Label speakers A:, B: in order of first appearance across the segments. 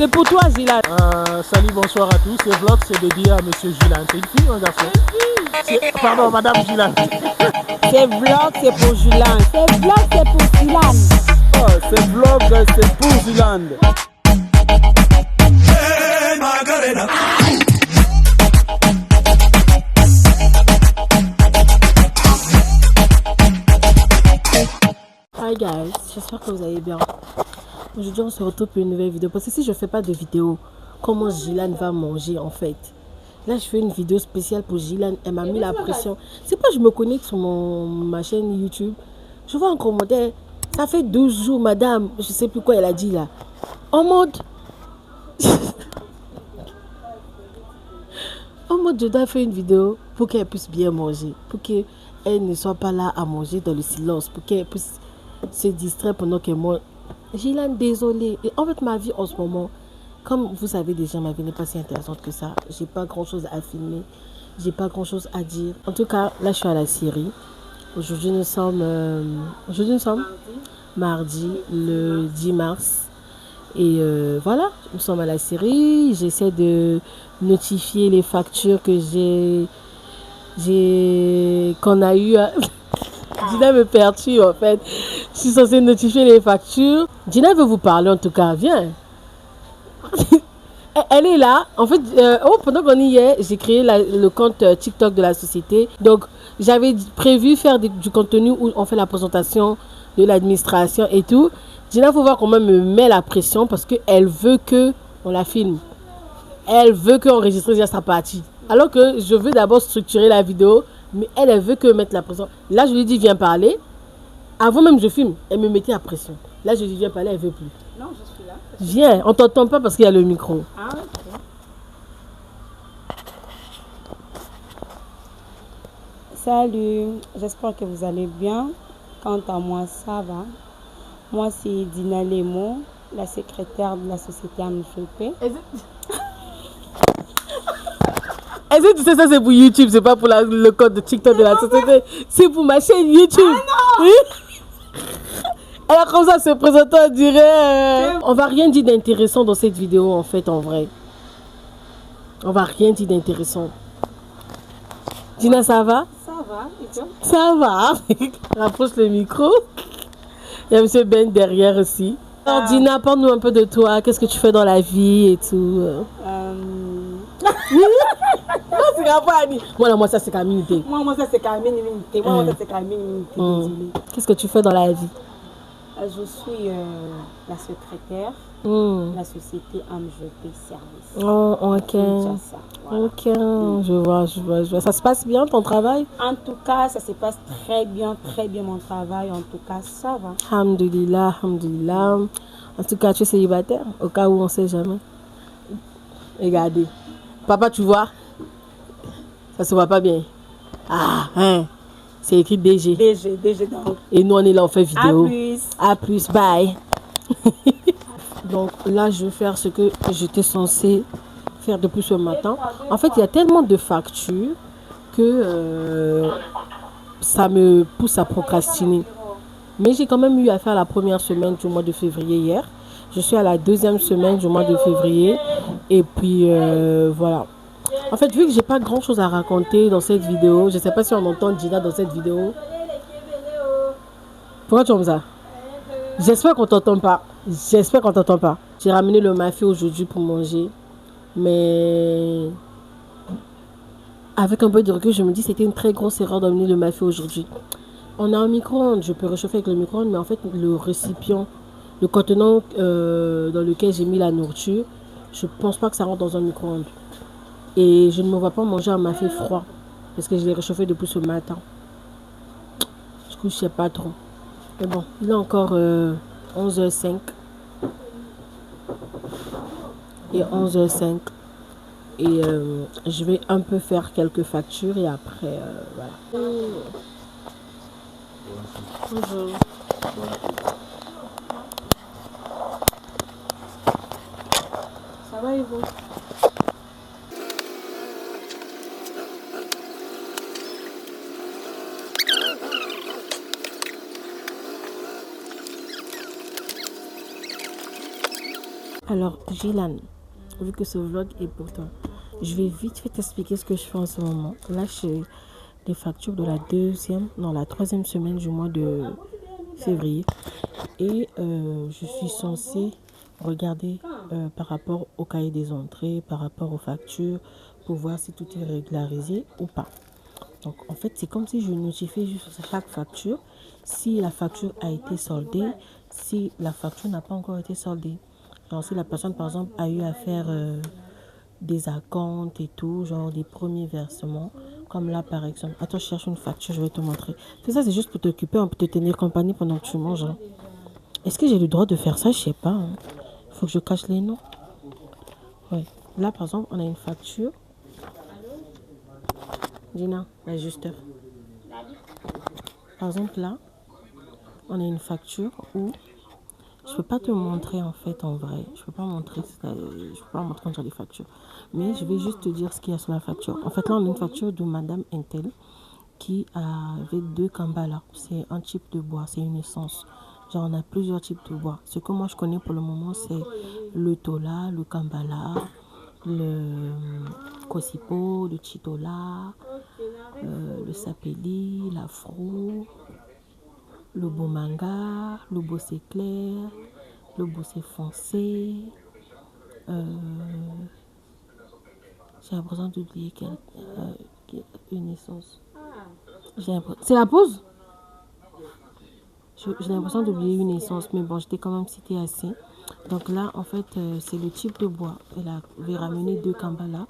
A: C'est pour toi, Gilan.
B: Salut, bonsoir à tous. Ce vlog, c'est dédié à Monsieur Gilan. C'est une fille ou un garçon? Pardon, Madame Gilan.
A: C'est vlog, c'est pour Gilan. C'est vlog, c'est pour Gilan.
B: Oh, ce vlog, c'est pour Gilan.
C: Hey, Macarena.
A: Hi guys, j'espère que vous allez bien. Aujourd'hui on se retrouve pour une nouvelle vidéo. Parce que si je fais pas de vidéo, comment Gilan va manger en fait? Là je fais une vidéo spéciale pour Gilan. Elle m'a mis la pression. C'est pas je me connecte sur ma chaîne YouTube. Je vois un commentaire. Ça fait 12 jours madame. Je sais plus quoi elle a dit là. En mode... en mode je dois faire une vidéo pour qu'elle puisse bien manger. Pour qu'elle ne soit pas là à manger dans le silence. Pour qu'elle puisse se distraire pendant qu'elle mange. Gilan, désolée. Et en fait, ma vie en ce moment, comme vous savez déjà, ma vie n'est pas si intéressante que ça. J'ai pas grand chose à filmer. J'ai pas grand chose à dire. En tout cas, là, je suis à la Syrie. Aujourd'hui, nous sommes mardi, le 10 mars. Et voilà, nous sommes à la Syrie. J'essaie de notifier les factures que qu'on a eues. Gina me perturbe en fait. Je suis censée notifier les factures. Gina veut vous parler en tout cas. Viens. Elle est là. En fait, pendant qu'on y est, j'ai créé le compte TikTok de la société. Donc, j'avais prévu faire du contenu où on fait la présentation de l'administration et tout. Gina, faut voir comment elle me met la pression parce qu'elle veut qu'on la filme. Elle veut qu'on enregistre déjà sa partie. Alors que je veux d'abord structurer la vidéo. Mais elle veut que mettre la pression. Là, je lui dis, viens parler. Avant même je filme, elle me mettait la pression. Là, je lui dis, viens parler, elle ne veut plus.
D: Non, je suis là.
A: Viens, on ne t'entend pas parce qu'il y a le micro.
D: Ah, ok. Salut, j'espère que vous allez bien. Quant à moi, ça va. Moi, c'est Dina Lemo, la secrétaire de la société AMJP.
A: Est-ce que tu sais ça c'est pour YouTube, c'est pas pour le code de TikTok de la société. C'est pour ma chaîne YouTube. Ah non. Elle a comme ça se présenter, on dirait. On va rien dire d'intéressant dans cette vidéo en fait, en vrai. On va rien dire d'intéressant. Dina, ça va?
D: Ça va, et toi?
A: Ça va. Rapproche le micro. Il y a M. Ben derrière aussi. Alors Dina, parle-nous un peu de toi. Qu'est-ce que tu fais dans la vie et tout? Non, c'est pas Annie. Moi, ça, c'est Camille.
D: Moi, ça, c'est Camille. Moi, ça, c'est Camille. Désolée.
A: Qu'est-ce que tu fais dans la vie?
D: Je suis la secrétaire de la société AMJP Service.
A: Oh, ok.
D: Ça,
A: voilà. Ok, je vois. Ça se passe bien ton travail?
D: En tout cas, ça se passe très bien mon travail. En tout cas, ça va.
A: Alhamdulillah. En tout cas, tu es célibataire? Au cas où on ne sait jamais. Regardez. Papa, tu vois? Ça se voit pas bien. Ah, hein? C'est écrit DG.
D: DG donc.
A: Et nous, on est là, on fait vidéo.
D: À
A: plus, bye. Donc là, je vais faire ce que j'étais censée faire depuis ce matin. En fait, il y a tellement de factures que ça me pousse à procrastiner. Mais j'ai quand même eu à faire la première semaine du mois de février hier. Je suis à la deuxième semaine du mois de février. Et puis, voilà. En fait, vu que j'ai pas grand chose à raconter dans cette vidéo, je sais pas si on entend Gina dans cette vidéo. Pourquoi tu fais ça? J'espère qu'on t'entend pas. J'ai ramené le mafé aujourd'hui pour manger. Mais avec un peu de recul, je me dis que c'était une très grosse erreur d'amener le mafé aujourd'hui. On a un micro-ondes, je peux réchauffer avec le micro-ondes, mais en fait, le récipient, le contenant dans lequel j'ai mis la nourriture, je pense pas que ça rentre dans un micro-ondes. Et je ne me vois pas manger un mafé froid. Parce que je l'ai réchauffé depuis ce matin. Du coup, je sais pas trop. Mais bon, il est encore 11h05. Et 11h05. Et je vais un peu faire quelques factures et après, voilà. Bonjour. Ça va et vous? Alors, Gilan, vu que ce vlog est pour toi, je vais vite fait t'expliquer ce que je fais en ce moment. Là, je fais les factures de la troisième semaine du mois de février. Et je suis censée regarder par rapport au cahier des entrées, par rapport aux factures, pour voir si tout est régularisé ou pas. Donc, en fait, c'est comme si je notifiais juste chaque facture, si la facture a été soldée, si la facture n'a pas encore été soldée. Genre, si la personne, par exemple, a eu à faire des acomptes et tout, genre des premiers versements, comme là, par exemple. Attends, je cherche une facture, je vais te montrer. C'est ça, c'est juste pour t'occuper, pour te tenir compagnie pendant que tu manges. Hein. Est-ce que j'ai le droit de faire ça? Je sais pas. Hein. Faut que je cache les noms. Ouais. Là, par exemple, on a une facture. Gina, l'ajusteur. Par exemple, là, on a une facture où je peux pas te montrer en fait en vrai. Je peux pas montrer quand j'ai les factures. Mais je vais juste te dire ce qu'il y a sur la facture. En fait, là, on a une facture de Madame Intel qui avait 2 Kambala. C'est un type de bois, c'est une essence. Genre, on a plusieurs types de bois. Ce que moi je connais pour le moment, c'est le Tola, le Kambala, le Kosipo, le Chitola, le Sapeli, l'Afro, le Bomanga, le Bossé clair, le Bossé foncé. J'ai l'impression d'oublier une essence. C'est la pause? J'ai l'impression d'oublier une essence, mais bon, j'étais quand même cité assez. Donc là, en fait, c'est le type de bois. Elle avait ramené 2 Kambala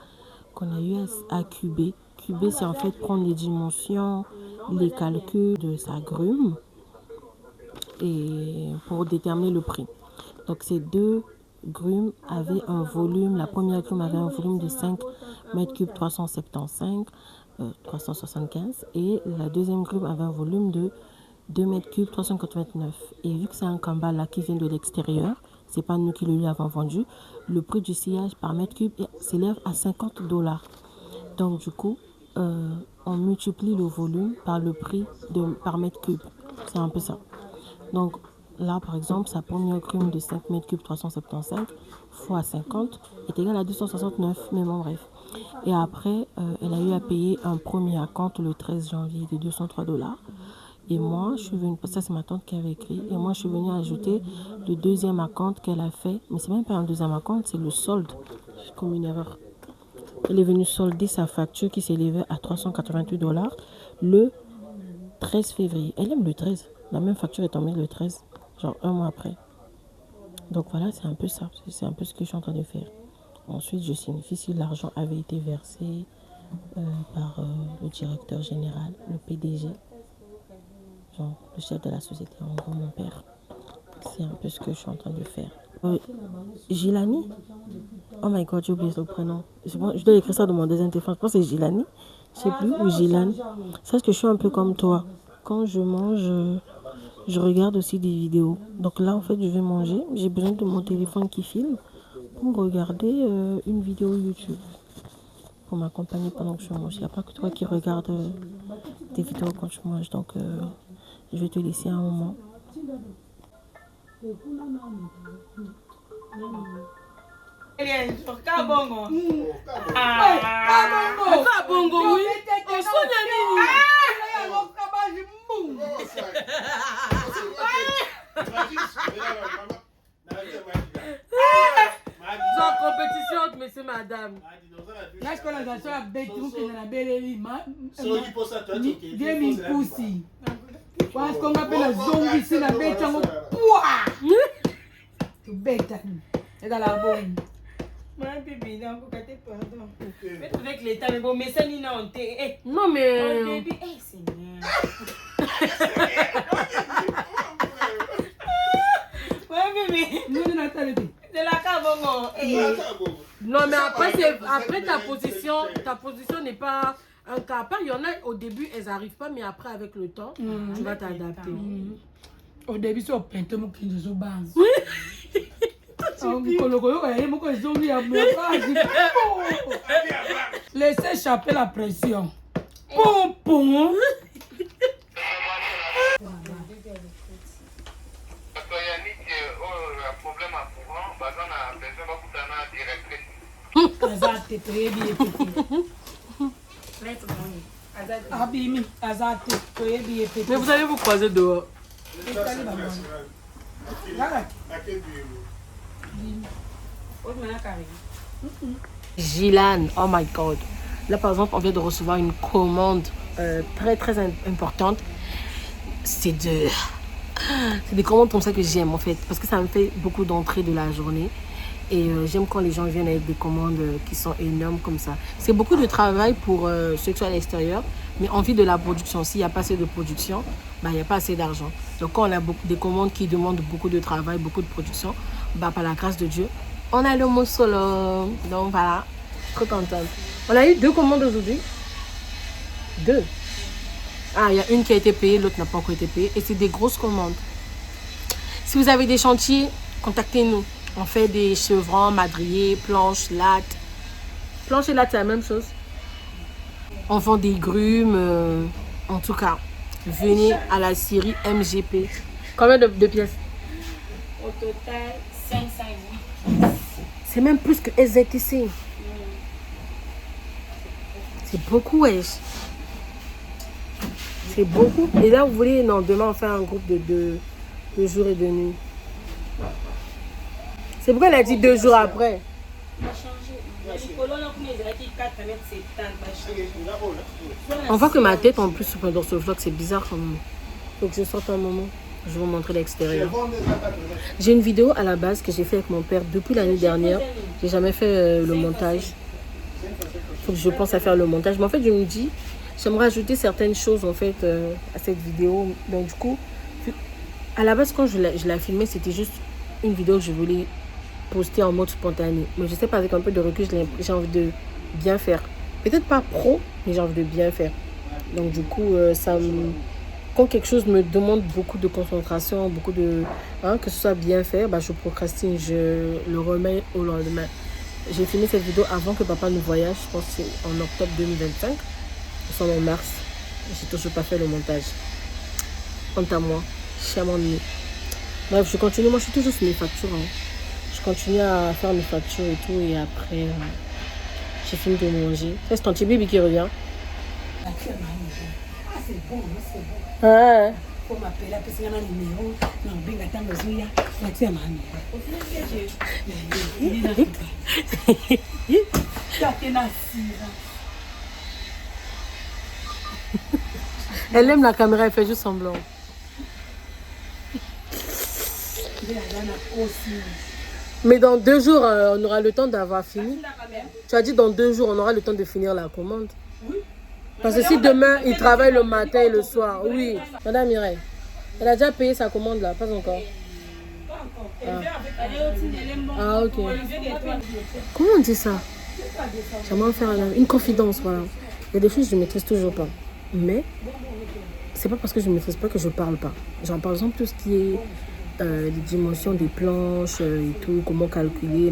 A: qu'on a eu à cuber. Cuber, c'est en fait prendre les dimensions, les calculs de sa grume et pour déterminer le prix. Donc ces 2 grumes avaient un volume, la première grume avait un volume de 5 mètres cubes 375 et la deuxième grume avait un volume de 2 mètres cubes 389. Et vu que c'est un Kambala qui vient de l'extérieur, c'est pas nous qui le lui avons vendu, le prix du sillage par mètre cube s'élève à $50. Donc du coup, on multiplie le volume par le prix par mètre cube. C'est un peu ça. Donc là, par exemple, sa première grume de 5 mètres cubes 375 fois 50 est égale à 269. Mais bon, bref. Et après, elle a eu à payer un premier acompte le 13 janvier de $203. Et moi, je suis venue, ça c'est ma tante qui avait écrit, et moi je suis venue ajouter le deuxième acompte qu'elle a fait, mais c'est même pas un deuxième acompte, c'est le solde. J'ai commis une erreur. Elle est venue solder sa facture qui s'élevait à $388 le 13 février. Elle aime le 13. La même facture est tombée le 13, genre un mois après. Donc voilà, c'est un peu ça. C'est un peu ce que je suis en train de faire. Ensuite, je signifie si l'argent avait été versé par le directeur général, le PDG. Genre, le chef de la société, en gros mon père. C'est un peu ce que je suis en train de faire. Gilani? Oh my god, j'ai oublié son prénom. Je dois écrire ça dans mon deuxième téléphone. Je pense que c'est Gilani. Je sais plus, ou Gilan. Sache que je suis un peu comme toi. Quand je mange, je regarde aussi des vidéos. Donc là, en fait, je vais manger. J'ai besoin de mon téléphone qui filme pour regarder une vidéo YouTube. Pour m'accompagner pendant que je mange. Il n'y a pas que toi qui regardes des vidéos quand tu manges. Donc, je vais te laisser un moment.
E: Kabongo, oui. Sans compétition entre monsieur madame.
F: Là, je connais la soeur bête qui est dans la belle Game pussy. Parce qu'on appelle la zombie, c'est la bête en pouah. Tu bête. C'est dans la bonne.
E: Moi, bébé, non, vous gâtez pardon. Faites avec l'état, mais bon, mais ça n'y n'a honté.
A: Non, mais.
E: Oh, bébé, Seigneur. Ouais, bébé.
F: Nous, on a arrêté.
E: C'est la Kabongo.
A: Non, mais après ta position n'est pas un cas à part. Il y en a au début, elles n'arrivent pas, mais après, avec le temps, tu vas t'adapter.
F: Au début, c'est au peintre qui nous a ban.
A: Oui.
F: Laissez échapper la pression. Pom pom.
G: Parce qu'il y a un problème à courant, on a besoin
F: Azate, toyebi epete. Abimi, azate, toyebi epete.
A: Mais vous allez vous croiser dehors. Gilan, oh my god. Là par exemple, on vient de recevoir une commande très très importante. C'est des commandes comme ça que j'aime en fait, parce que ça me fait beaucoup d'entrées de la journée. Et j'aime quand les gens viennent avec des commandes qui sont énormes comme ça. C'est beaucoup de travail pour ceux qui sont à l'extérieur, mais envie de la production. S'il n'y a pas assez de production, bah, il n'y a pas assez d'argent. Donc quand on a des commandes qui demandent beaucoup de travail, beaucoup de production, bah, par la grâce de Dieu, on a le mot solo. Donc voilà, trop contente. On a eu 2 commandes aujourd'hui. 2. Ah, il y a une qui a été payée, l'autre n'a pas encore été payée. Et c'est des grosses commandes. Si vous avez des chantiers, contactez-nous. On fait des chevrons, madriers, planches, lattes. Planches et lattes, c'est la même chose. On vend des grumes. En tout cas, venez à la série MGP. Combien de pièces?
D: Au total, 508.
A: C'est même plus que SZTC. C'est beaucoup, wesh. C'est beaucoup. Et là, vous voulez, non, demain, on fait un groupe de jour et de nuit. C'est pourquoi elle a dit 2 jours après. On voit que ma tête, en plus, dans ce vlog, c'est bizarre quand même. Faut que je sorte un moment. Je vais vous montrer l'extérieur. J'ai une vidéo à la base que j'ai fait avec mon père depuis l'année dernière. J'ai jamais fait le montage. Faut que je pense à faire le montage. Mais en fait, je me dis, j'aimerais ajouter certaines choses en fait à cette vidéo. Donc du coup, à la base, quand je l'ai filmée, c'était juste une vidéo que je voulais poster en mode spontané. Mais je sais pas, avec un peu de recul, j'ai envie de bien faire. Peut-être pas pro, mais j'ai envie de bien faire. Donc du coup, quand quelque chose me demande beaucoup de concentration, beaucoup de... que ce soit bien fait, bah, je procrastine, je le remets au lendemain. J'ai filmé cette vidéo avant que papa nous voyage, je pense que c'est en octobre 2025. Nous sommes en mars. J'ai toujours pas fait le montage. Quant à moi, je suis à m'ennuyer. Bref, je continue. Moi, je suis toujours sur mes factures. Je continue à faire mes factures et tout. Et après, j'ai fini de manger. C'est ton petit bébé qui revient.
F: Ah, c'est bon, c'est bon.
A: Ah.
F: Faut m'appeler parce qu'il y a un numéro. Non, bien attendre Zouya. C'est ma
A: Elle aime la caméra, elle fait juste semblant. Mais dans 2 jours, on aura le temps d'avoir fini. Tu as dit dans 2 jours, on aura le temps de finir la commande. Parce que si demain, il travaille le matin et le soir, oui. Madame Mireille, elle a déjà payé sa commande là, pas encore. Ah ok. Comment on dit ça? J'aimerais faire une confidence, voilà. Il y a des choses que je ne maîtrise toujours pas. Mais, c'est pas parce que je ne maîtrise pas que je parle pas. Genre par exemple, tout ce qui est les dimensions des planches et tout, comment calculer,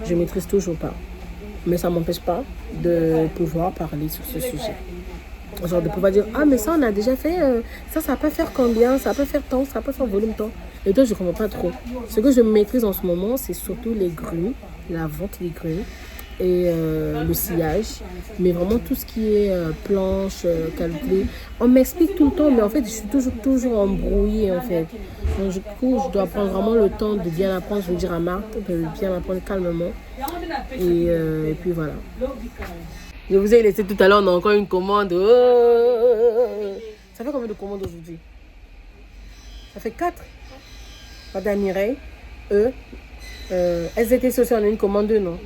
A: je ne maîtrise toujours pas. Mais ça ne m'empêche pas de pouvoir parler sur ce sujet. Genre de pouvoir dire, ah mais ça on a déjà fait, ça peut faire combien, ça peut faire tant, ça peut faire volume tant. Et donc je ne comprends pas trop. Ce que je maîtrise en ce moment, c'est surtout les grues, la vente des grues et le sillage. Mais vraiment tout ce qui est planche, calculé. On m'explique tout le temps, mais en fait je suis toujours embrouillée en fait. Donc du coup je dois prendre vraiment le temps de bien apprendre, je veux dire à Marthe, de bien apprendre calmement. Et puis voilà. Je vous ai laissé tout à l'heure, on a encore une commande. Oh. Ça fait combien de commandes aujourd'hui? Ça fait 4. Madame Mireille, SZTC aussi, on a une commande, non? Non.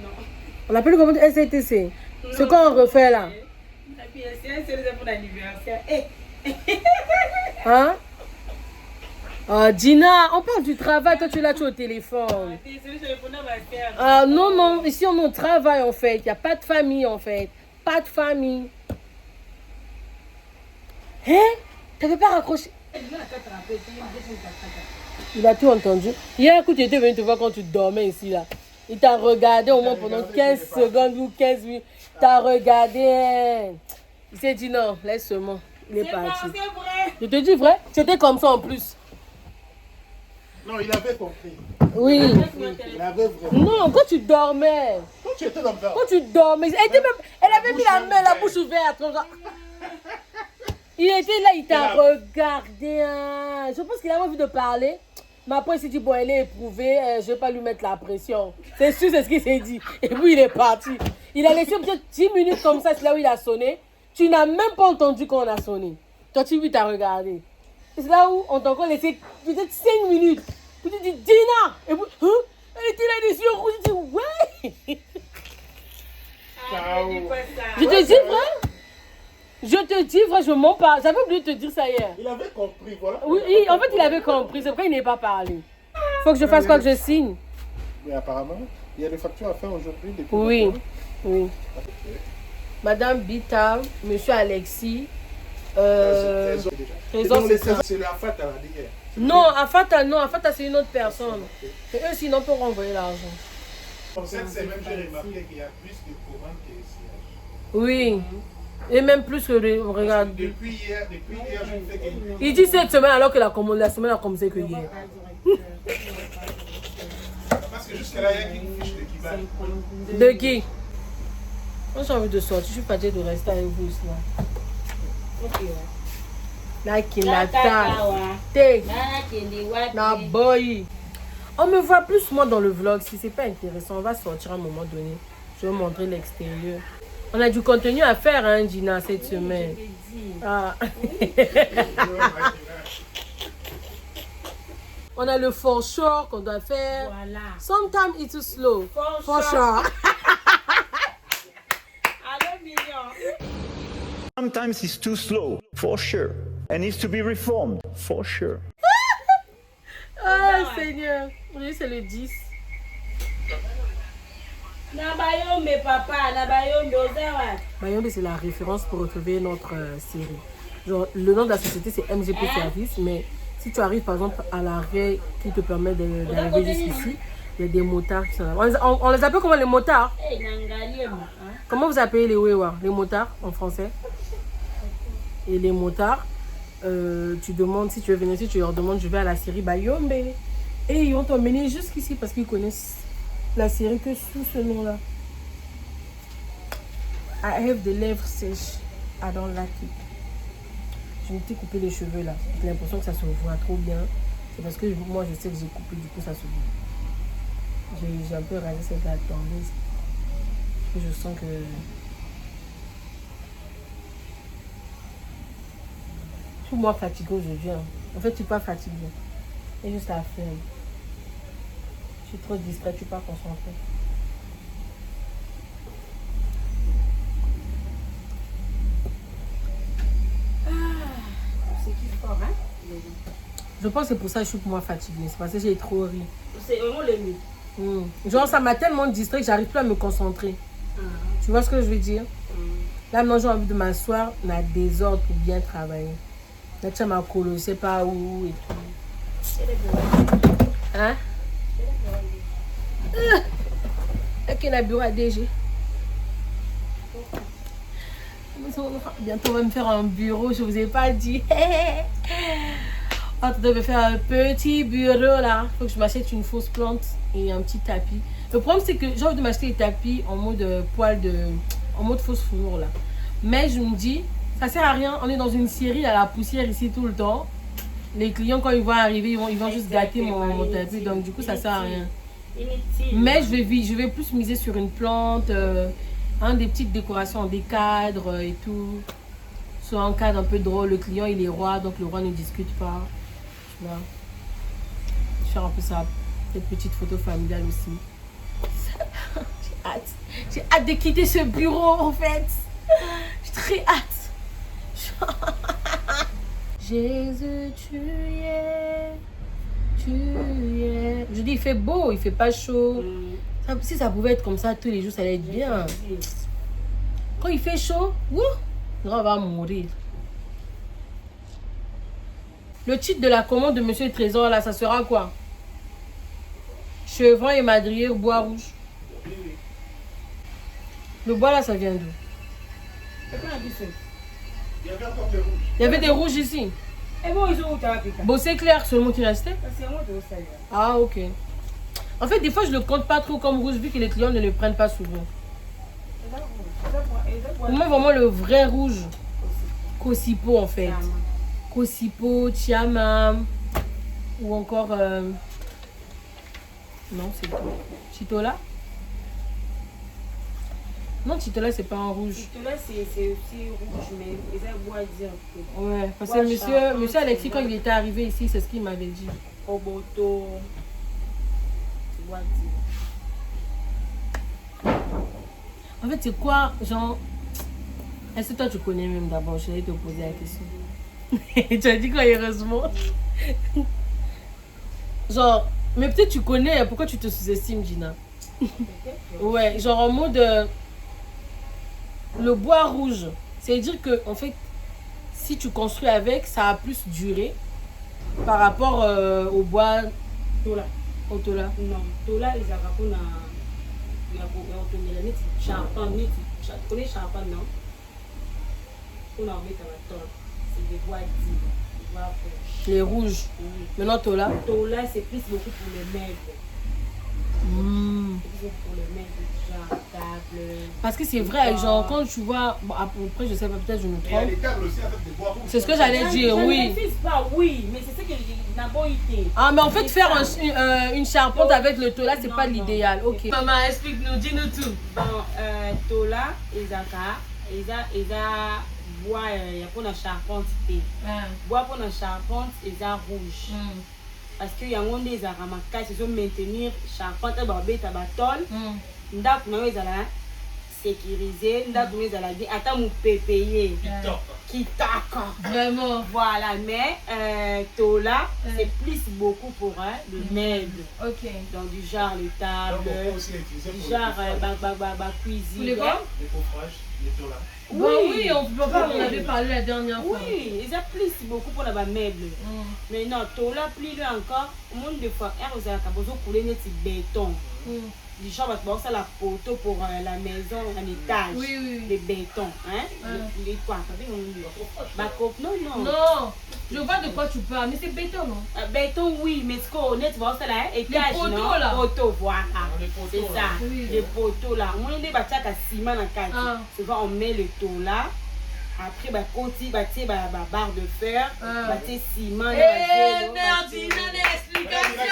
A: On appelle une commande SZTC. Ce qu'on refait là.
E: C'est pour l'anniversaire.
A: Hein? Ah, Dina, on parle du travail, toi tu es là, tu es au téléphone. Ah non, non, ici on travaille en fait, il n'y a pas de famille en fait. Pas de famille. Hein? Tu n'avais pas raccroché? Il a tout entendu. Hier, écoute, il était venu te voir quand tu dormais ici là. Il t'a regardé au moins pendant 15 secondes ou 15 minutes. Il t'a regardé. Il s'est dit non, laisse seulement. Il est parti. Je te dis vrai, c'était comme ça en plus.
B: Non, il avait compris.
A: Oui.
B: Il avait vraiment.
A: Non, quand tu dormais.
B: Quand tu étais dans le
A: Quand tu dormais, elle avait mis la main, la bouche ouverte. Comme ça. Il était là, il t'a regardé. Hein. Je pense qu'il avait envie de parler. Mais après, il s'est dit, bon, elle est éprouvée, je ne vais pas lui mettre la pression. C'est sûr, c'est ce qu'il s'est dit. Et puis, il est parti. Il a laissé peut-être 10 minutes comme ça, c'est là où il a sonné. Tu n'as même pas entendu quand on a sonné. Toi, tu t'as regardé. C'est là où on t'a encore laissé peut-être 5 minutes. Puis tu dis, Dina! Et puis, hein? Elle était là, les yeux rouges. Je dis, ouais! Je te dis vrai? Je te dis vrai, je mens pas. J'avais oublié de te dire ça hier.
B: Il avait compris, voilà.
A: Oui, en fait, il avait compris. C'est pourquoi il n'est pas parlé. Faut que je fasse quoi que je signe.
B: Mais apparemment, il y a des factures à faire aujourd'hui.
A: Oui, oui. Madame Bita, Monsieur Alexis.
B: C'est la Afata, là, d'hier.
A: Non, Afata, c'est une autre personne. Et eux, sinon, pour renvoyer l'argent.
B: Cette semaine, j'ai remarqué qu'il y a plus de commandes que sièges.
A: Oui. Et même plus que regarde.
B: Depuis hier, je ne fais que.
A: Il dit cette semaine alors que la semaine a commencé que hier.
B: Parce que jusqu'à là, il y a une fiche d'équipage.
A: De qui? Moi j'ai envie de sortir, je suis fatiguée de rester avec vous là. Là qui m'attend. Na boy. On me voit plus moi dans le vlog. Si c'est pas intéressant, on va sortir à un moment donné. Je vais vous montrer l'extérieur. On a du contenu à faire, hein, Gina, cette semaine. Ah. On a le for sure qu'on doit faire.
E: Voilà.
A: Sometimes it's too slow. For sure.
E: Allô, mignon.
G: Sometimes it's too slow, for sure. And needs to be reformed, for sure.
A: Oh, Seigneur. Oui, c'est le 10.
E: Nabayombe, papa, Nabayombe, Ozawa.
A: Bayombe, c'est la référence pour retrouver notre série. Genre, le nom de la société, c'est MGP Service, mais si tu arrives, par exemple, à l'arrêt qui te permet d'arriver jusqu'ici, il y a des motards qui sont là. On les appelle comment, les motards? Comment vous appelez les Wewa? Les motards, en français? Et les motards, tu demandes, si tu veux venir ici, tu leur demandes, je vais à la série Bayombe. Et ils vont t'emmener jusqu'ici parce qu'ils connaissent la série que sous ce nom-là. I have the lèvres sèches. I don't like it. Je m'étais coupé les cheveux là. J'ai l'impression que ça se voit trop bien. C'est parce que moi je sais que j'ai coupé, du coup ça se voit. J'ai un peu rasé cette tendance. Je sens que... Je suis moins fatiguée aujourd'hui. En fait, je suis pas fatiguée. C'est juste la flemme. Je suis trop distraite, je suis pas concentrée.
E: C'est qui fort, hein?
A: Je pense que c'est pour ça que je suis moins fatiguée. C'est parce que j'ai trop ri.
E: C'est vraiment le mieux.
A: Genre, ça m'a tellement distrait que j'arrive plus à me concentrer. Tu vois ce que je veux dire? Là, maintenant, j'ai envie de m'asseoir dans le désordre pour bien travailler. Là, tu m'as collé, je sais pas où et tout. Hein? Avec un bureau à DG. Bientôt, on va me faire un bureau, je vous ai pas dit. On devait faire un petit bureau là. Faut que je m'achète une fausse plante et un petit tapis. Le problème, c'est que j'ai envie de m'acheter des tapis en mode en mode fausse fourrure là. Mais je me dis, ça sert à rien. On est dans une série à la poussière ici tout le temps. Les clients, quand ils vont arriver, ils vont juste gâter mon tapis. Donc, du coup, ça sert à rien.
E: Inutile.
A: Mais je vais plus miser sur une plante, des petites décorations, des cadres et tout. Soit un cadre un peu drôle. Le client, il est roi, donc le roi ne discute pas. Tu vois. Je vais faire un peu ça. Cette petite photo familiale aussi. J'ai hâte. J'ai hâte de quitter ce bureau, en fait. J'ai très hâte. Jésus, tu es. Je dis, il fait beau, il fait pas chaud. Si ça pouvait être comme ça tous les jours, ça allait être bien. Quand il fait chaud, on va mourir. Le titre de la commande de Monsieur le Trésor, là, ça sera quoi? Chevron et madrier au bois rouge. Le bois, là, ça vient d'où? Il y avait des rouges ici.
E: Et bon, ils ont où t'as piqué?
A: Bon, c'est clair, seulement qui restait.
E: C'est moi qui au salaire.
A: Ah, ok. En fait, des fois, je le compte pas trop comme rouge vu que les clients ne le prennent pas souvent. Pour moi, vraiment le vrai rouge. Kosipo en fait. Kosipo, Tiama. Ou encore... Non, c'est quoi? Chitola? Non, Chitola, c'est pas un rouge.
D: Chitola, c'est aussi rouge, mais ils ont beau dire.
A: Ouais, parce que monsieur Alexis, quand il était arrivé ici, c'est ce qu'il m'avait dit.
D: Oboto. Tu vois dire.
A: En fait, c'est quoi, genre... Est-ce que toi, tu connais même d'abord? Je vais te poser la question. Tu as dit quoi, heureusement? Genre, mais peut-être tu connais, pourquoi tu te sous-estimes, Gina? Ouais, genre en mode... le bois rouge, c'est-à-dire que, en fait, si tu construis avec, ça a plus duré par rapport au bois...
D: Tola.
A: Au tola.
D: Non, tola, ils ont charpente, tu connais charpente, non? On en met dans la tôle. C'est des bois dits, des bois rouges.
A: Les rouges.
D: Oui.
A: Maintenant, tola.
D: Tola, c'est plus beaucoup pour les meubles. C'est plus pour les meubles, genre table.
A: Parce que c'est vrai, genre quand tu vois, bon, après je sais pas, peut-être je me
B: Il y a
A: trompe.
B: des tables aussi avec des bois rouges.
A: C'est ce que j'allais dire,
D: Je
A: oui.
D: ne refuse pas, oui, mais c'est ce que n'a pas été.
A: Ah, mais en fait,
D: C'est
A: faire
D: ça.
A: une charpente avec le tola, c'est
D: Non,
A: pas
D: non.
A: l'idéal. Ok. Maman, explique-nous, dis-nous tout.
D: Bon, tola, ils ont bois, il y a pour la charpente. Bois pour la charpente, ils ont rouge. Parce qu'il y a un monde qui a ramassé, ils ont maintenir charpente, ils ont bête à bâton. Ndaku na ils ont sécurisé, ndaku ils ont dit, attends, mon payer. Kitaka.
A: Vraiment.
D: Voilà, mais tola, c'est plus beaucoup pour le meuble.
A: Ok.
D: Donc du genre les tables,
B: Donc, on peut aussi l'utiliser
D: du
B: pour
D: genre
B: les
D: cuisine.
A: Pour les quoi?
B: les coffrages, les tolas.
A: Bon, oui, on peut pas, on avait parlé la dernière fois.
D: Oui, ils ont plus beaucoup pour les meubles. Mais non, tola plus loin encore, au monde de fois, ils ont besoin de couler des béton. Du genre, ça la poteau pour la maison en étage.
A: Oui, oui.
D: Les bétons, hein? Les quoi? Non, non.
A: Non, je vois de quoi tu parles, mais c'est béton, non?
D: Béton, oui, mais ce qu'on est, tu vois, ça là, étage,
A: poteaux,
D: non?
A: là.
D: Poteaux, voilà.
B: Les poteaux,
D: C'est ça,
B: là.
A: Oui.
D: les poteaux là. On est battu à ciment dans le quartier. Souvent, on met le taux là. Après, bah, côté, bah, tu sais, bah, barre de fer, bah, tu sais, ciment.
A: Eh, merde, il a une explication!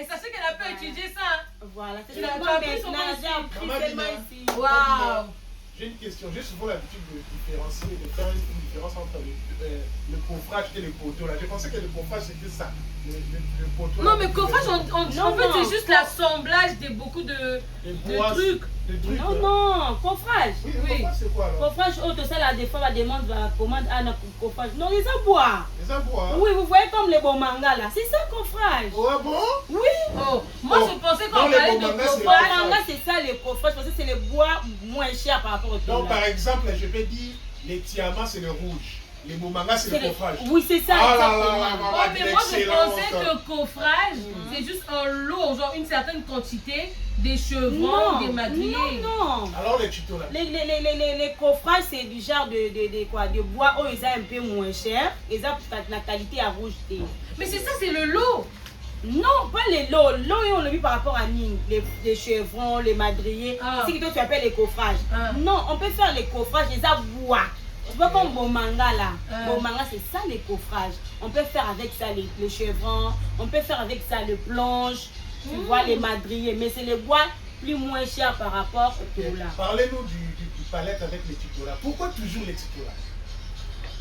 A: Et sachez qu'elle a pu étudier ça.
D: Voilà, c'est
A: Tu l'as
D: ça.
A: appris sur
D: Maintenant,
A: mon
D: j'ai appris
B: site.
D: tellement ici.
A: Waouh!
B: J'ai une question. J'ai souvent l'habitude de différencier, de faire une différence entre le coffrage et le poteau. Là. Je pensais que le coffrage c'était ça. Le poteau.
A: Non,
B: là,
A: mais coffrage, en fait, c'est juste l'assemblage de beaucoup de trucs.
D: Non, non, coffrage.
B: Oui, le coffrage c'est quoi alors?
D: Coffrage, autre, ça, la des fois, la demande, la commande, coffrage. Non, les abois.
B: Les abois.
D: Oui, vous voyez comme les bons mangas là. C'est ça, coffrage.
B: Oh, ah bon?
D: Oui.
A: Oh, moi, je pensais
B: Dans
A: qu'on
B: les
A: parlait de
B: bons mangas, c'est
A: coffrage.
D: Les mangas, c'est ça, les coffrages, parce que c'est les bois moins chers par rapport au
B: Donc
D: tola.
B: par exemple, je vais dire les tiamas c'est le rouge. Les momanga c'est le coffrage.
D: Oui, c'est ça,
B: Ah là là
D: exactement.
B: là,
A: Oh,
B: maman,
A: mais moi, je
B: excellent,
A: pensais
B: ça.
A: que coffrage, c'est juste un lot, genre une certaine quantité, des chevrons, des madriers.
D: Non, non.
B: Alors les tutos là.
D: Les coffrages, c'est du genre de bois où ils sont un peu moins cher. Ils ont la qualité à rouge.
A: Mais c'est ça, c'est le lot.
D: Non, pas les lots. Lots, on l'a vu par rapport à Ning. Les chevrons, les madriers. C'est ce que toi tu appelles les coffrages. Non, on peut faire les coffrages, les abois. Tu vois comme bon manga là. Bon manga, c'est ça les coffrages. On peut faire avec ça les chevrons. On peut faire avec ça les planches. Tu vois les madriers. Mais c'est les bois plus moins chers par rapport au tola.
B: Parlez-nous du palette avec les tutos là. Pourquoi toujours les tutos là?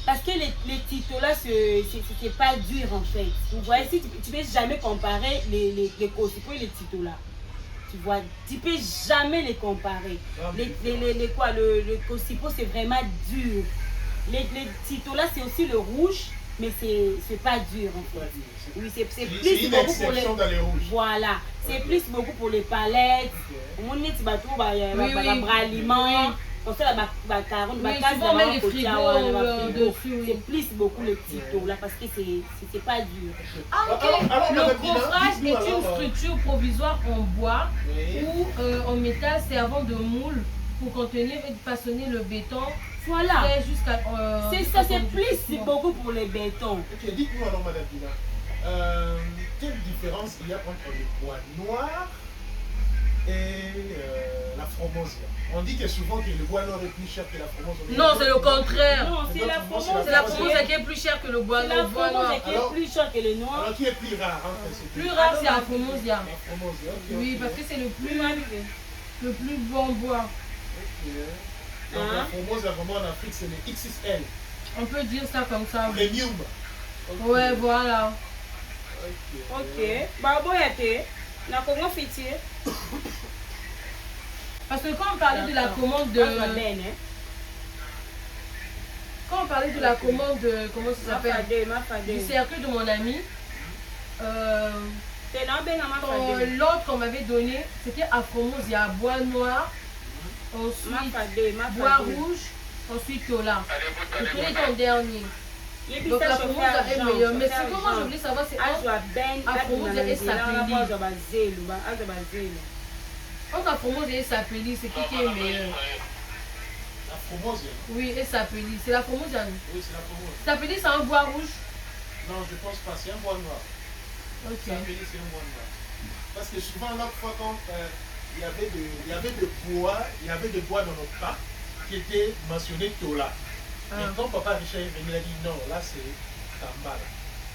D: Parce que les titolas, c'est pas dur en fait. Vous voyez, si tu peux jamais comparer les cosipo et les titolas. Tu vois, tu peux jamais les comparer. Le cosipo, c'est vraiment dur. Les titolas, c'est aussi le rouge, mais c'est pas dur en fait. Oui, c'est plus
B: une
D: beaucoup pour les...
B: exception dans les rouges.
D: Voilà, c'est plus beaucoup pour les palettes. On est bateau, braliment. On fait la carotte,
A: souvent on met les frigos dessus.
D: C'est plus beaucoup le petit là parce que c'est pas dur.
A: Ah, ok.
B: Alors,
A: Le
B: Madame
A: coffrage
B: Dina,
A: est une structure provisoire en bois ou en métal servant de moule pour contenir et façonner le béton.
D: Voilà.
A: Jusqu'à.
D: C'est ça, c'est plus beaucoup pour les bétons.
B: Ok, dites-nous alors, Madame Dina. Quelle différence il y a entre le bois noir et la fromosia? On dit que souvent que le bois noir est plus cher que la fromosia.
E: Non, c'est le contraire.
D: Non, c'est la fromosia.
E: C'est la fromosia qui est plus chère que le bois
D: C'est la
E: noir.
D: fromosia qui est plus chère que le noir.
B: Alors qui est plus rare entre ces deux?
E: Plus rare, c'est la fromosia.
B: La fromosia, ok.
E: Oui,
B: ok.
E: parce que c'est le plus bon bois.
B: Ok. Donc la fromosia vraiment en Afrique c'est le XXL.
E: On peut dire ça comme ça.
B: Premium. Ok.
E: Ouais, voilà.
D: Ok. Bah, bon, yate. Na Congo fiti.
E: Parce que quand on parlait de la commande de... Quand on parlait de la commande de... Comment ça s'appelle? Du cercle de mon ami. L'autre qu'on m'avait donné, c'était Afromosia, bois noir. Ensuite, bois rouge. Ensuite, Tola. Je connais ton dernier. Donc la Afromosia est meilleure. Mais ce que moi je voulais savoir, c'est Afromosia et Sapeli. Entre Afromosia et Sapeli, c'est qui est meilleur?
B: La fromosia.
E: Oui, et Sapeli. C'est la Afromosia.
B: Oui, c'est la fromosia.
E: Sapeli, c'est un bois rouge?
B: Non, je pense pas, c'est un bois noir.
E: Ok.
B: Sapeli, c'est un bois noir. Parce que souvent, l'autre fois, quand il y avait des bois dans notre parc qui étaient mentionnés Tola. Mais quand Papa Richard est venu, il a dit non, là c'est Kambala.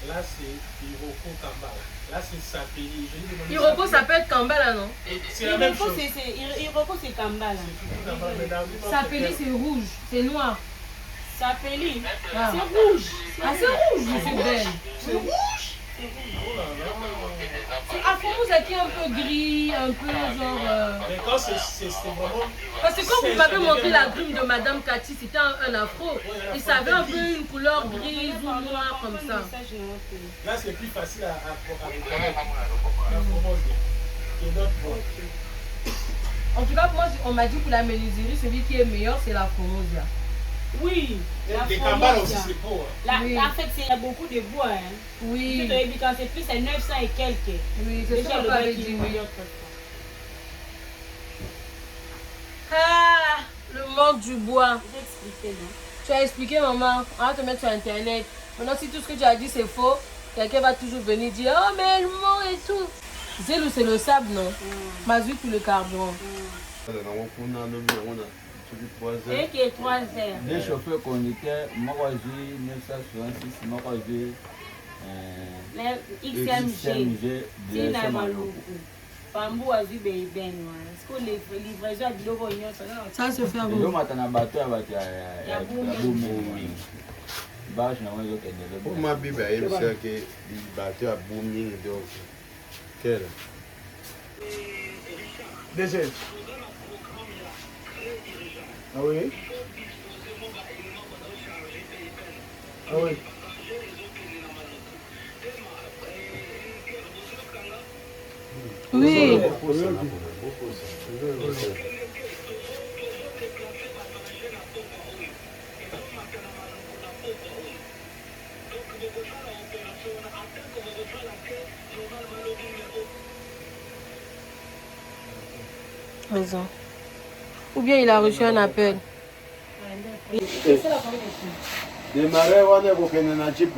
B: Là c'est Iroko Kambala. Là c'est Sapeli.
E: Iroko s'appelle Kambala, non?
B: C'est la même chose.
D: Iroko, c'est Kambala.
E: Sapeli, c'est rouge, c'est noir.
D: Sapeli,
E: Ah.
D: c'est rouge.
E: Ah, c'est rouge, c'est belle.
B: C'est rouge.
E: C'est Afromosia qui est un peu gris, un peu genre...
B: Mais quand c'est vraiment...
E: Parce que quand vous m'avez montré la grume de Madame Cathy, c'était un afro. Et ça avait un peu une couleur grise ou noire comme ça.
B: Là c'est plus facile à reconnaître. La fromosia. Et d'autres bois.
E: En tout cas, moi, on m'a dit pour la menuiserie, celui qui est meilleur, c'est la Afromosia.
D: Oui, la
B: Des Kambala aussi
D: fromosia.
B: c'est beau.
E: Oui.
D: En fait, il y a beaucoup de bois. Hein.
E: Oui,
D: Quand c'est plus, c'est 900 et quelques.
E: oui, c'est ce
D: Déjà,
E: qu'on
D: le
E: avait
D: mec,
E: dit.
D: il
E: Oui.
D: meilleur.
E: Ah, le monde du bois.
D: J'ai expliqué, non?
E: Tu as expliqué, maman. On va te mettre sur Internet. Maintenant, si tout ce que tu as dit, c'est faux, quelqu'un va toujours venir dire « Oh, mais elle ment et tout ». C'est le sable, non? Mazout ou le carburant.
D: Et qui est 3 heures.
H: Des chauffeurs conducteurs, moi j'ai 966, moi j'ai
D: XMG. Tina
H: direction
D: Maluku. Pambu azu ben. Est-ce que les livraisons à Biloko
E: Ça se fait à
H: Le
E: vous.
H: matin à bateau avec
D: Ya
H: la boum. Bâche n'a pas eu
I: Pour ma Bible, il me semble que le bateau a booming donc. Quel?
B: Désert. Ah oui? Ah oui.
E: Oui. Raison. Ou bien il a reçu un appel.
I: Démarrer, on est au na Jeep.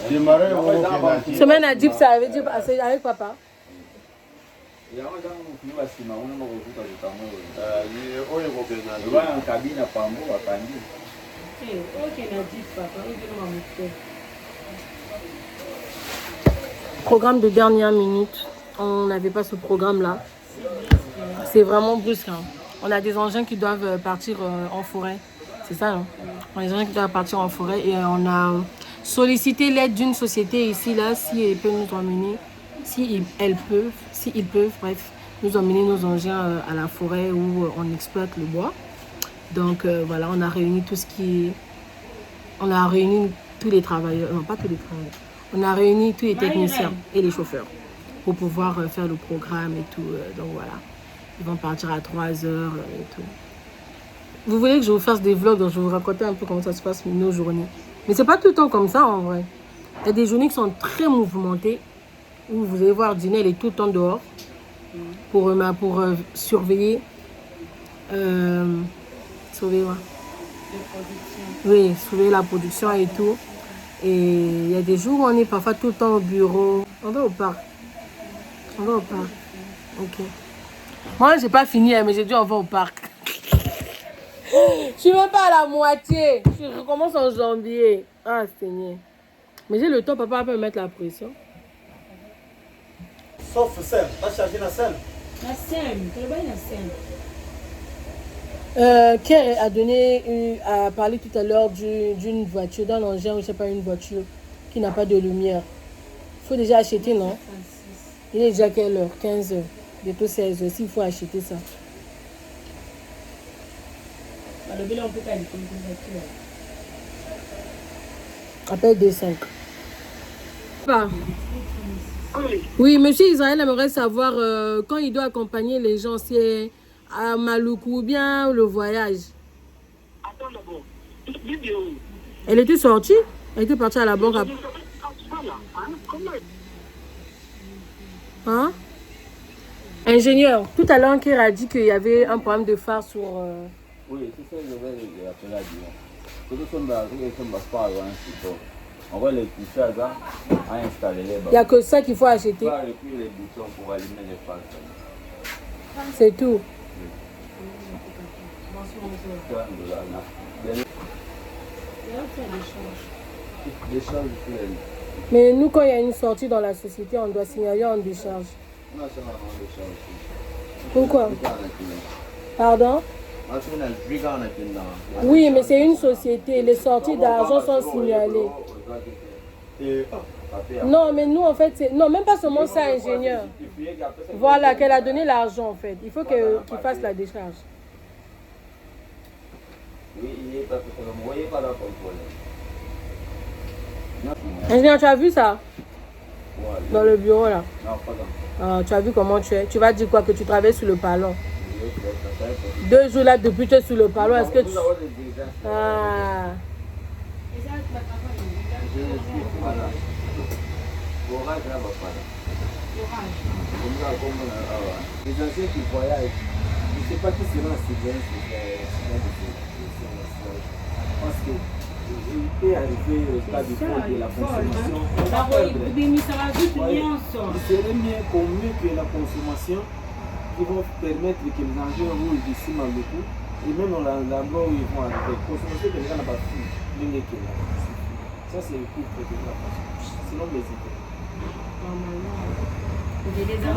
I: Démarrer, on est au Jeep.
E: Semaine à Jeep, ça avait dit avec papa. Programme de dernière minute. On n'avait pas ce programme-là. C'est vraiment brusque. Hein. On a des engins qui doivent partir en forêt. C'est ça, hein? On a des engins qui doivent partir en forêt et on a sollicité l'aide d'une société ici, là, si elle peut nous emmener, s'ils peuvent, bref, nous emmener nos engins à la forêt où on exploite le bois. Donc voilà, on a réuni tout ce qui... On a réuni tous les travailleurs, non pas tous les travailleurs, on a réuni tous les techniciens et les chauffeurs pour pouvoir faire le programme et tout. Donc voilà, ils vont partir à 3 heures et tout. Vous voulez que je vous fasse des vlogs, donc je vais vous raconter un peu comment ça se passe nos journées. Mais c'est pas tout le temps comme ça en vrai. Il y a des journées qui sont très mouvementées, où vous allez voir, Dina, elle est tout le temps dehors pour surveiller. Surveiller quoi? Oui, surveiller la production et tout. Et il y a des jours où on est parfois tout le temps au bureau. On va au parc. On va au parc. Ok. Moi, j'ai pas fini, mais j'ai dit on va au parc. Je suis même pas à la moitié. Je recommence en janvier. Ah, Seigneur. Mais j'ai le temps, papa peut me mettre la pression.
B: Sauf Sam, va charger la Sam.
D: La Sam, tu le bail la Sam.
E: Kerr a parlé tout à l'heure d'une voiture dans l'engin, je sais pas, une voiture qui n'a pas de lumière. Il faut déjà acheter, non? Il est déjà quelle heure? 15 heures. Bientôt 16 heures. S'il faut acheter ça.
D: On peut pas une voiture.
E: Appelle D5. Oui, monsieur Israël aimerait savoir quand il doit accompagner les gens, c'est à Maluku ou bien le voyage.
J: Attends d'abord.
E: Elle était sortie? Elle était partie à la banque. Hein? Ingénieur, tout à l'heure, Kira a dit qu'il y avait un problème de phare sur...
H: Oui, c'est ça que je vais appeler à dire. On va les toucher à installer les
E: Il n'y a que ça qu'il faut acheter.
H: Et puis les boutons pour allumer les phares.
E: C'est tout. Mais nous, quand il y a une sortie dans la société, on doit signaler en décharge. Pourquoi? Pardon? Oui, mais c'est une société. Les sorties d'argent sont signalées. Non, mais nous, en fait, c'est... Non, même pas seulement ça, ingénieur. Voilà, qu'elle a donné l'argent, en fait. Il faut qu'il fasse la décharge. Ingénieur, tu as vu ça? Dans le bureau, là? Tu as vu comment tu es? Tu vas dire quoi? Que tu travailles sur le ballon? 2 jours là depuis que tu es sur le ballon, est-ce que tu... Ah.
K: Les anciens qui voyagent, je ne sais pas qui sera en Sylvain, parce que il peut arriver au cas du fond de la consommation. Il serait mieux qu'on mieux que la consommation qui vont permettre que les engins roulent d'ici Maluku et même dans l'endroit où ils vont arriver. Consommation que les gens n'ont pas fini. Ça, c'est le coup de la consommation. Sinon, les idées.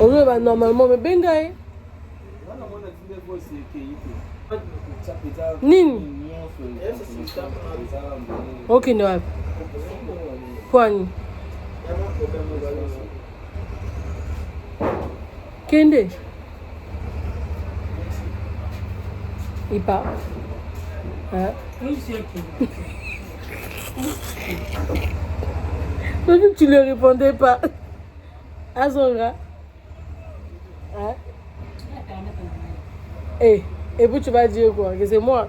E: Oui, bah, normalement, mais ben gars. Nini. Ok, non. Point. Kende. Il part. Hein? Mais vu que tu ne répondais pas. Azora. Hein? Et puis tu vas dire quoi? Que c'est moi.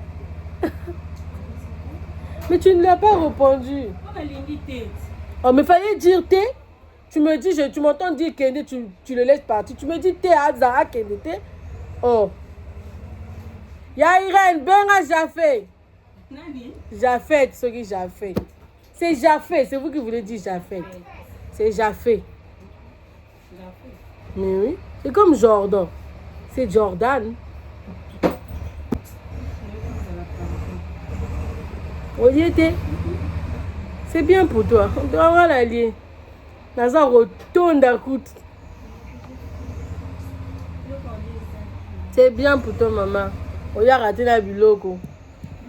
E: Mais tu ne l'as pas répondu. Oh, mais fallait dire T. Tu me dis, tu m'entends dire Kende, tu le laisses partir. Tu me dis T à Zara Kende T. Oh. Ya Irène, Benga Jafé. Jafé, ce qui Jafé. C'est Jafé, c'est vous qui voulez dire Jafé. C'est Jafé. Mais oui, c'est comme Jordan. C'est Jordan. Oliété, c'est bien pour toi. On doit avoir l'allié. Naza retourne d'écoute. C'est bien pour toi, maman. On y a raté la biloko.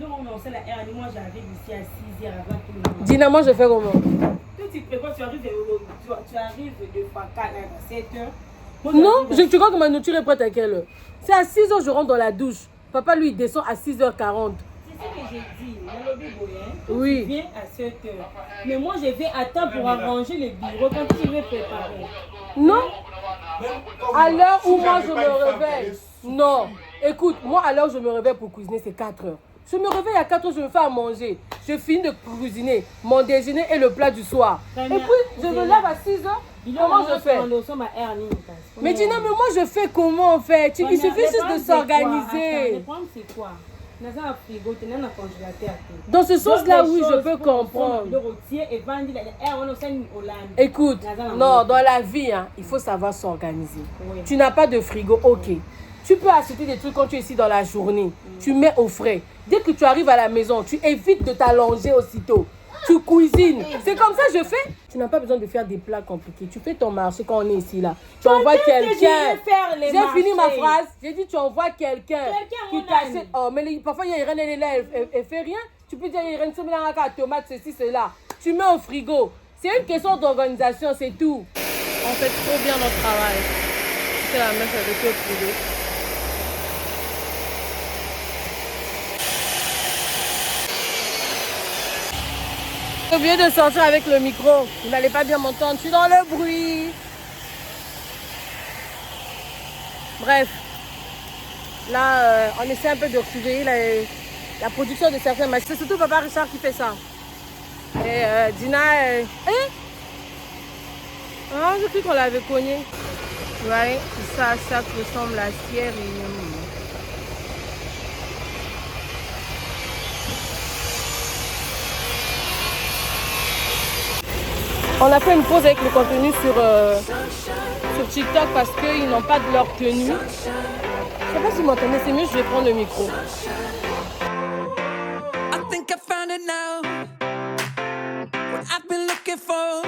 D: Nous, on lançait la R, moi j'arrive ici à 6h avant tout le monde.
E: Dynamo, je fais comment?
D: Tout tu prépares, tu arrives de Faka à 7h.
E: Non, tu crois que ma nourriture est prête à quelle heure? C'est à 6h, je rentre dans la douche. Papa, lui, il descend à 6h40.
D: C'est ce que j'ai dit.
E: Oui.
D: Tu viens à 7h. Mais moi, je vais à temps pour arranger les bureaux quand tu veux préparer.
E: Non. À l'heure où moi, je me réveille. Non. Écoute, moi, à l'heure où je me réveille pour cuisiner, c'est 4h. Je me réveille à 4h, je me fais à manger. Je finis de cuisiner mon déjeuner et le plat du soir. Et puis, je me lève à 6h. Comment je fais? Mais dis non, mais moi je fais comment en fait? Il suffit juste de s'organiser.
D: Le problème c'est quoi?
E: Dans ce sens-là, oui, je peux comprendre. Écoute, non, dans la vie, hein, il faut savoir s'organiser. Oui. Tu n'as pas de frigo, ok. Tu peux acheter des trucs quand tu es ici dans la journée. Tu mets au frais. Dès que tu arrives à la maison, tu évites de t'allonger aussitôt. Tu cuisines. C'est comme ça que je fais. Tu n'as pas besoin de faire des plats compliqués. Tu fais ton marché quand on est ici là. Tu envoies quelqu'un. J'ai fini ma phrase. J'ai dit tu envoies quelqu'un qui t'achète. Oh, mais parfois il y a Irène, elle est là, elle fait rien. Tu peux dire Irène, tu mets la tomate, ceci, cela. Tu mets au frigo. C'est une question d'organisation, c'est tout.
A: On fait trop bien notre travail. C'est la même chose avec le privé. J'ai oublié de sortir avec le micro. Vous n'allez pas bien m'entendre. Je suis dans le bruit. Bref. Là, on essaie un peu de retrouver la production de certains matchs. C'est surtout Papa Richard qui fait ça. Et Dina... Ah, je cru qu'on l'avait cogné. Ouais, ça ressemble à Sierre et... On a fait une pause avec le contenu sur TikTok parce qu'ils n'ont pas de leur tenue. Je ne sais pas si vous m'entendez, c'est mieux, je vais prendre le micro.
C: I think I found it now. What I've been looking for.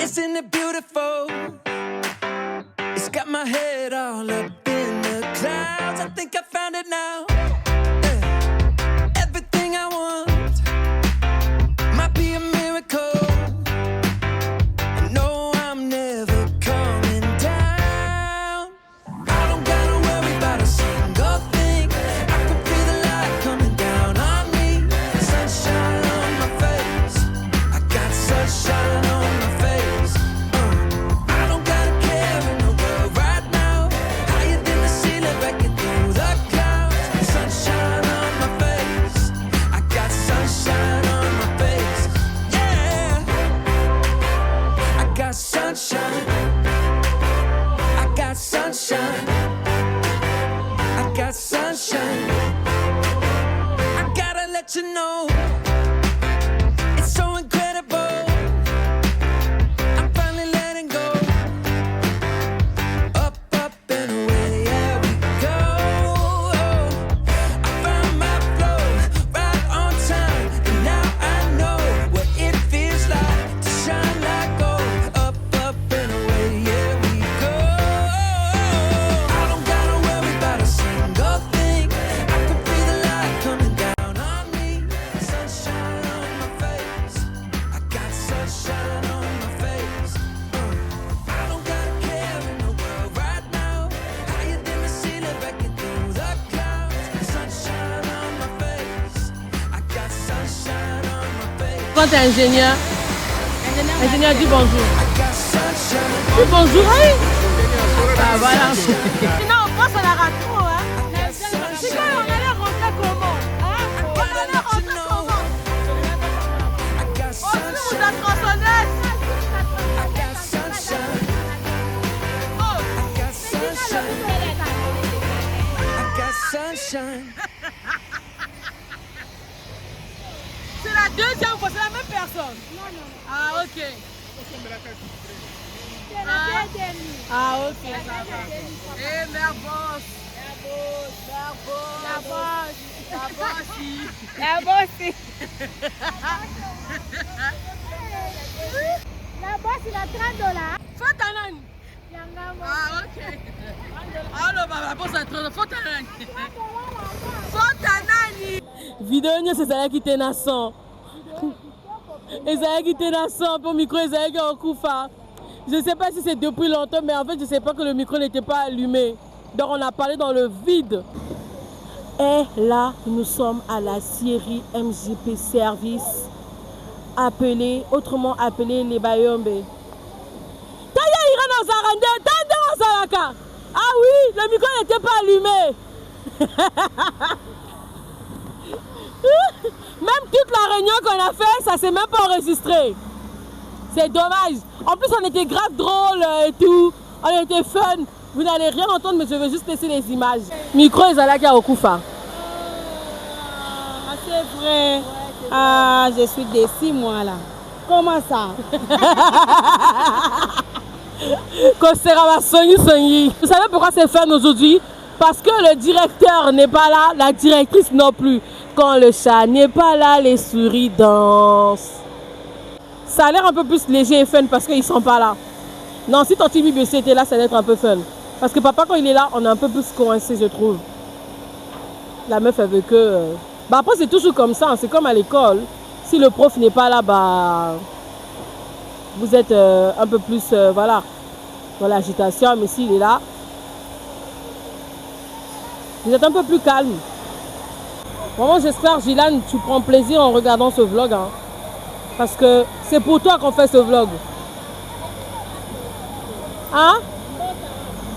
C: Isn't it beautiful? It's got my head all up in the clouds. I think I found it now. Everything I want might be a miracle. You know, it's so incredible. I'm finally letting go. Up, up and away, yeah we go. I found my flow right on time, and now I know what it feels like to shine like gold. Up, up and away, yeah we go. I don't gotta worry about a single thing. I can feel the light coming down.
A: Quand tu es ingénieur, dis bonjour. Dis bonjour, oui. Ah voilà. Sinon on passe à la radio, hein. C'est quoi, on allait rentrer comment? On allait rentrer comment? On joue la tronçonneuse. C'est la deuxième fois, c'est la même personne. Non. Ah, ok. Ah, ok, ça va. Eh, mère boss. La boss, il a $30. Fotanani. Ah, ok. Alors, la boss a $30. Fotanani. Vidéo, c'est ça qui était naissant. Et ça qui était naissant pour le micro, et ça qui est en coufa. Je ne sais pas si c'est depuis longtemps, mais en fait, je ne sais pas que le micro n'était pas allumé. Donc, on a parlé dans le vide. Et là, nous sommes à la série MJP Service, autrement appelé les Bayombe. Ah oui, le micro n'était pas allumé. Même toute la réunion qu'on a fait, ça s'est même pas enregistré. C'est dommage. En plus, on était grave drôle et tout. On était fun. Vous n'allez rien entendre, mais je vais juste laisser les images. Micro et Zalaki à Okufa.
D: vrai. Ah, je suis déçue, moi, là. Comment ça?
E: Vous savez pourquoi c'est fun aujourd'hui? Parce que le directeur n'est pas là, la directrice non plus. Quand le chat n'est pas là, les souris dansent. Ça a l'air un peu plus léger et fun parce qu'ils ne sont pas là. Non, si ton petit BC était là, ça allait être un peu fun. Parce que papa, quand il est là, on est un peu plus coincé, je trouve. La meuf, elle veut que... Bah après, c'est toujours comme ça, c'est comme à l'école. Si le prof n'est pas là, bah... Vous êtes un peu plus, voilà, dans l'agitation. Mais s'il est là, vous êtes un peu plus calme. Vraiment, j'espère, Gilan, tu prends plaisir en regardant ce vlog. Hein, parce que c'est pour toi qu'on fait ce vlog. Hein?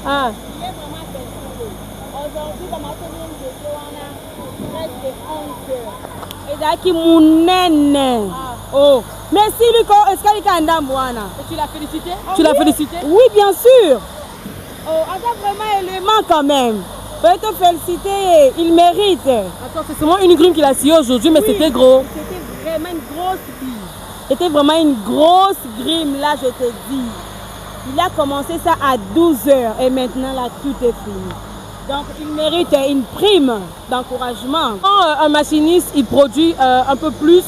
E: Ah.
D: Aujourd'hui, dans ma commune de Johanna, presque 11 heures. Et là, qui mounène. Oh. Merci, Luco. Est-ce qu'il y a un dame?
E: Tu l'as félicité?
D: Tu l'as félicité? Oui, bien sûr. Oh, attends, vraiment élément quand même. Je peux te féliciter, il mérite.
E: Attends, c'est seulement une grime qu'il a scié aujourd'hui, mais oui, c'était gros.
D: C'était vraiment une grosse grime. C'était vraiment une grosse grime, là, je te dis. Il a commencé ça à 12 h et maintenant, là, tout est fini. Donc, il mérite une prime d'encouragement.
E: Quand un machiniste, il produit un peu plus,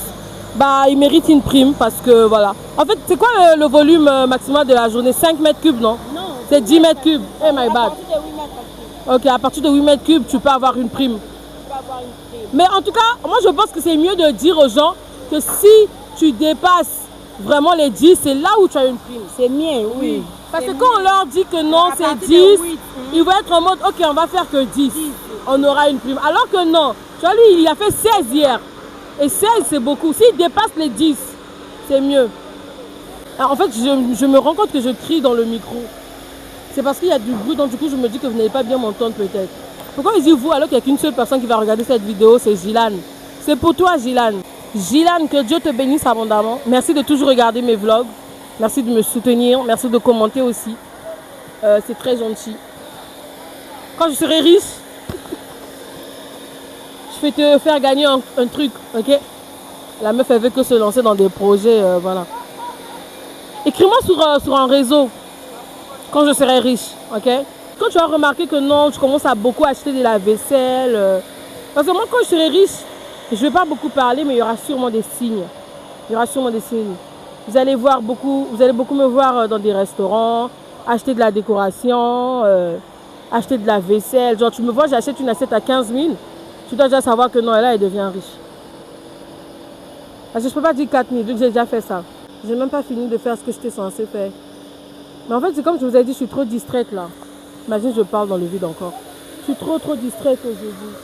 E: bah, il mérite une prime parce que, voilà. En fait, c'est quoi le volume maximal de la journée? 5 mètres cubes, non?
D: Non.
E: C'est 10 mètres cubes. Eh, my bad.
D: Ok,
E: à partir de 8 mètres cubes, tu peux avoir une prime. Mais en tout cas, moi je pense que c'est mieux de dire aux gens que si tu dépasses vraiment les 10, c'est là où tu as une prime.
D: C'est mieux, oui.
E: Parce que quand on leur dit que non, c'est 10, ils vont être en mode, ok, on va faire que 10. On aura une prime. Alors que non, tu vois, lui, il a fait 16 hier. Et 16, c'est beaucoup. S'il dépasse les 10, c'est mieux. Alors, en fait, je me rends compte que je crie dans le micro. C'est parce qu'il y a du bruit, donc du coup je me dis que vous n'allez pas bien m'entendre peut-être. Pourquoi ils disent vous alors qu'il n'y a qu'une seule personne qui va regarder cette vidéo, c'est Gilan. C'est pour toi Gilan. Gilan, que Dieu te bénisse abondamment. Merci de toujours regarder mes vlogs. Merci de me soutenir, merci de commenter aussi. C'est très gentil. Quand je serai riche, je vais te faire gagner un truc, ok? La meuf elle veut que se lancer dans des projets, voilà. Écris-moi sur un réseau. Quand je serai riche, ok? Quand tu as remarqué que non, tu commences à beaucoup acheter de la vaisselle. Parce que moi, quand je serai riche, je ne vais pas beaucoup parler, mais il y aura sûrement des signes. Il y aura sûrement des signes. Vous allez beaucoup me voir dans des restaurants, acheter de la décoration, acheter de la vaisselle. Genre, tu me vois, j'achète une assiette à 15 000. Tu dois déjà savoir que non, là, elle devient riche. Parce que je ne peux pas dire 4 000, vu que j'ai déjà fait ça. Je n'ai même pas fini de faire ce que j'étais censée faire. Mais en fait, c'est comme je vous ai dit, je suis trop distraite là. Imagine, je parle dans le vide encore. Je suis trop distraite aujourd'hui.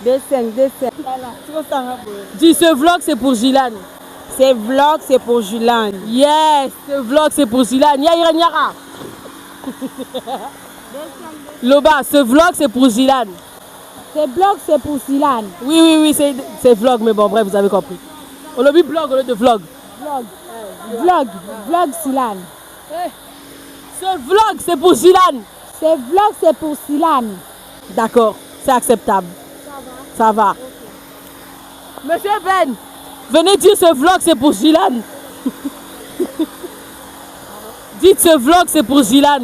D: Descends.
E: Dis, ce vlog, c'est pour Gilan.
D: Ce vlog, c'est pour Gilan.
E: Yes, ce vlog, c'est pour Gilan. Yaira Nyara. Loba, ce vlog, c'est pour Gilan.
D: Ce vlog, c'est pour Gilan.
E: Oui, c'est vlog, mais bon, bref, vous avez compris. On a mis blog au lieu de vlog.
D: Vlog Gilan.
E: Ce vlog, c'est pour Gilan.
D: Ce vlog, c'est pour Gilan.
E: D'accord, c'est acceptable. Ça va. Okay. Monsieur Ben, venez dire ce vlog, c'est pour Gilan. Dites ce vlog, c'est pour Gilan.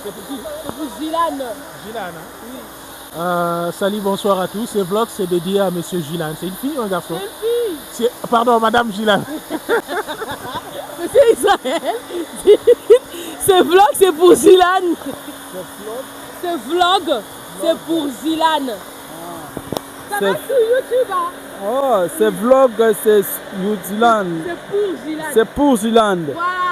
E: C'est pour Gilan.
B: Gilan, hein? Oui. Salut, bonsoir à tous. Ce vlog, c'est dédié à Monsieur Gilan. C'est une fille ou un garçon?
E: C'est une fille.
B: Pardon, Madame Gilan.
E: Monsieur Israël, ce vlog c'est pour Gilan. Ce vlog c'est pour Gilan. Ça va sur YouTube, hein?
K: Oh, ce vlog c'est Gilan.
E: C'est pour Gilan.
K: C'est pour Gilan.
E: Voilà.